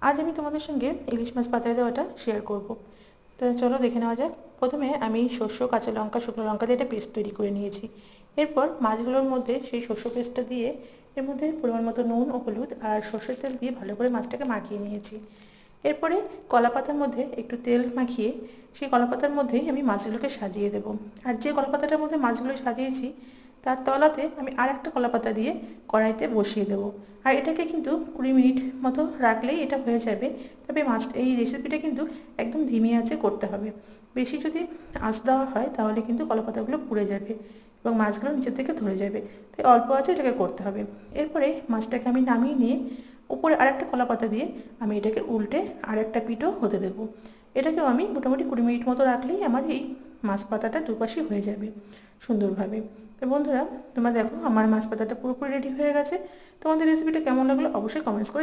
আজ আমি তোমাদের সঙ্গে ইলিশ মাছ পাতায় দেওয়াটা শেয়ার করব। তো চলো দেখে নেওয়া যাক। প্রথমে আমি শস্য, কাঁচা লঙ্কা, শুকনো লঙ্কা দিয়ে একটা পেস্ট তৈরি করে নিয়েছি। এরপর মাছগুলোর মধ্যে সেই শস্য পেস্টটা দিয়ে এর মধ্যে পরিমাণ মতো নুন ও হলুদ আর সর্ষের তেল দিয়ে ভালো করে মাছটাকে মাখিয়ে নিয়েছি। এরপরে কলা পাতার মধ্যে একটু তেল মাখিয়ে সেই কলা পাতার মধ্যেই আমি মাছগুলোকে সাজিয়ে দেবো। আর যে কলা পাতাটার মধ্যে মাছগুলো সাজিয়েছি তার তলাতে আমি আর একটা কলা পাতা দিয়ে কড়াইতে বসিয়ে দেবো। আর এটাকে কিন্তু 20 মিনিট মতো রাখলেই এটা হয়ে যাবে। তবে এই রেসিপিটা কিন্তু একদম ধিমি আঁচে করতে হবে। বেশি যদি আঁচ দেওয়া হয় তাহলে কিন্তু কলা পাতাগুলো পুড়ে যাবে এবং মাছগুলো নিচের থেকে ধরে যাবে। তাই অল্প আঁচে এটাকে করতে হবে। এরপরে মাছটাকে আমি নামিয়ে নিয়ে উপরে আরেকটা কলা পাতা দিয়ে আমি এটাকে উল্টে আরেকটা পিঠও হতে দেবো। এটাকেও আমি মোটামুটি 20 মিনিট মতো রাখলেই আমার এই মাছ পাতাটা দুপাশই হয়ে যাবে সুন্দরভাবে। তো বন্ধুরা, তোমরা দেখো আমার মাছ পাতাটা পুরোপুরি রেডি হয়ে গেছে। তোমাদের রেসিপিটা কেমন লাগলো অবশ্যই কমেন্টস করে